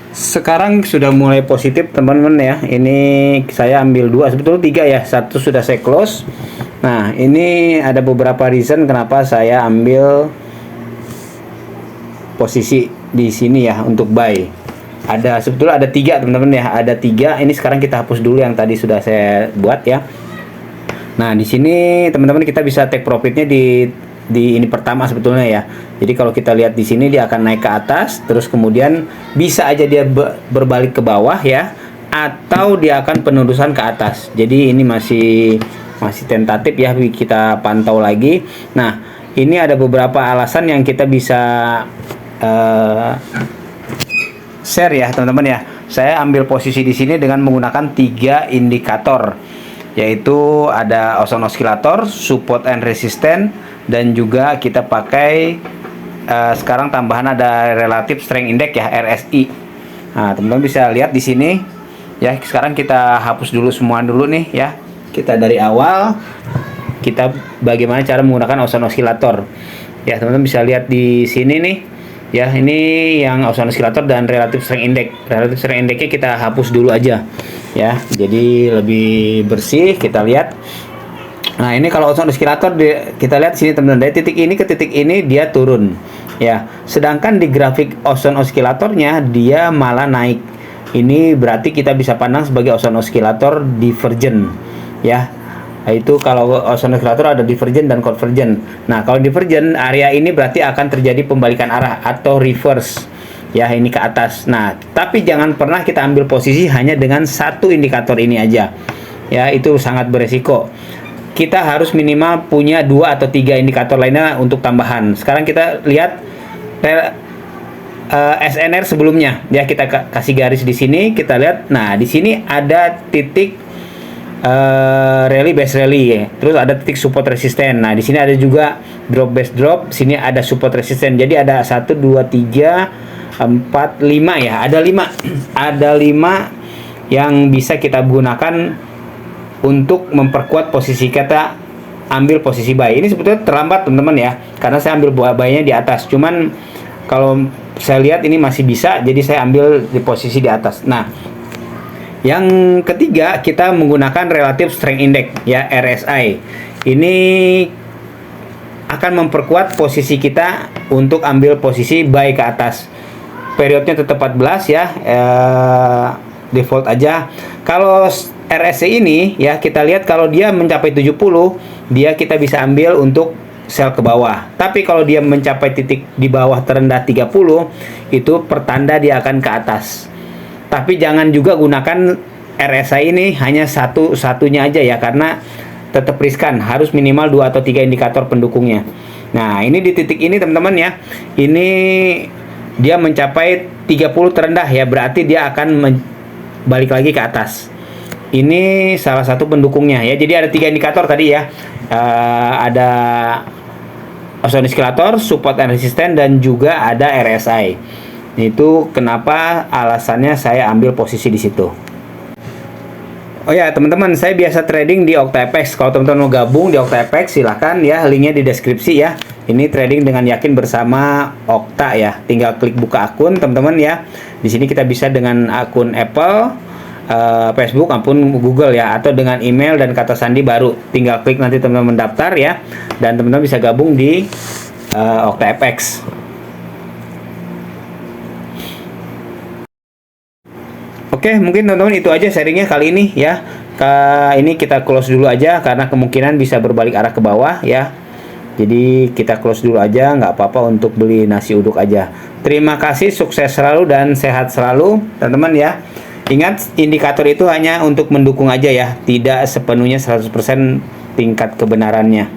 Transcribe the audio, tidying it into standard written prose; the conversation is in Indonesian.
Sekarang sudah mulai positif teman-teman ya. Ini saya ambil dua, sebetulnya tiga ya. Satu sudah saya close. Nah, ini ada beberapa reason kenapa saya ambil posisi di sini ya untuk buy. Sebetulnya ada tiga teman-teman ya. Ada tiga. Ini sekarang kita hapus dulu yang tadi sudah saya buat ya. Nah, di sini teman-teman kita bisa take profitnya di ini pertama sebetulnya ya. Jadi kalau kita lihat di sini dia akan naik ke atas, terus kemudian bisa aja dia berbalik ke bawah ya, atau dia akan penerusan ke atas. Jadi ini masih tentatif ya, kita pantau lagi. Nah, ini ada beberapa alasan yang kita bisa share ya teman-teman ya. Saya ambil posisi di sini dengan menggunakan 3 indikator, yaitu ada Ozone Oscillator, support and resistance, dan juga kita pakai sekarang tambahan ada Relative Strength Index ya, RSI. Nah, teman-teman bisa lihat di sini ya. Sekarang kita hapus dulu semua dulu nih ya. Kita dari awal kita bagaimana cara menggunakan Ozone Oscillator. Ya, teman-teman bisa lihat di sini nih. Ya, ini yang Ozone Oscillator dan Relative Strength Index. Relative Strength Index-nya kita hapus dulu aja ya. Jadi lebih bersih kita lihat. Nah, ini kalau Ozone Oscillator kita lihat sini teman-teman, dari titik ini ke titik ini dia turun ya. Sedangkan di grafik Ozone Oscillator-nya dia malah naik. Ini berarti kita bisa pandang sebagai Ozone Oscillator divergent ya. Itu kalau Ozone Oscillator ada divergent dan convergent. Nah, kalau divergent area ini berarti akan terjadi pembalikan arah atau reverse ya, ini ke atas. Nah, tapi jangan pernah kita ambil posisi hanya dengan satu indikator ini aja ya, itu sangat beresiko. Kita harus minimal punya 2 atau 3 indikator lainnya untuk tambahan. Sekarang kita lihat SNR sebelumnya ya, kita kasih garis di sini, kita lihat. Nah, di sini ada titik rally base rally ya. Terus ada titik support resisten. Nah, di sini ada juga drop base drop, sini ada support resisten. Jadi ada 1 2 3 4 5 ya. Ada 5. Ada 5 yang bisa kita gunakan untuk memperkuat posisi kita ambil posisi buy. Ini sebetulnya terlambat teman-teman ya, karena saya ambil buy-nya di atas. Cuman kalau saya lihat ini masih bisa, jadi saya ambil di posisi di atas. Nah, yang ketiga kita menggunakan Relative Strength Index ya, RSI. Ini akan memperkuat posisi kita untuk ambil posisi buy ke atas. Periodnya tetap 14 ya, default aja. Kalau RSI ini ya, kita lihat kalau dia mencapai 70, dia kita bisa ambil untuk sell ke bawah. Tapi kalau dia mencapai titik di bawah terendah 30, itu pertanda dia akan ke atas. Tapi jangan juga gunakan RSI ini hanya satunya aja ya, karena tetap riskan, harus minimal 2 atau 3 indikator pendukungnya. Nah, ini di titik ini teman-teman ya, ini dia mencapai 30 terendah ya, berarti dia akan balik lagi ke atas. Ini salah satu pendukungnya ya. Jadi ada 3 indikator tadi ya, ada Ozone Oscillator, support and resistance, dan juga ada RSI. Itu kenapa alasannya saya ambil posisi di situ. Oh ya teman-teman, saya biasa trading di OctaFX. Kalau teman-teman mau gabung di OctaFX, silahkan ya, linknya di deskripsi ya. Ini trading dengan yakin bersama Okta ya. Tinggal klik buka akun teman-teman ya. Di sini kita bisa dengan akun Apple, Facebook maupun Google ya, atau dengan email dan kata sandi baru. Tinggal klik nanti teman-teman mendaftar ya, dan teman-teman bisa gabung di OctaFX. Oke, mungkin teman-teman itu aja sharingnya kali ini ya. Ini kita close dulu aja karena kemungkinan bisa berbalik arah ke bawah ya. Jadi kita close dulu aja, nggak apa-apa untuk beli nasi uduk aja. Terima kasih, sukses selalu dan sehat selalu teman-teman ya. Ingat, indikator itu hanya untuk mendukung aja ya, tidak sepenuhnya 100% tingkat kebenarannya.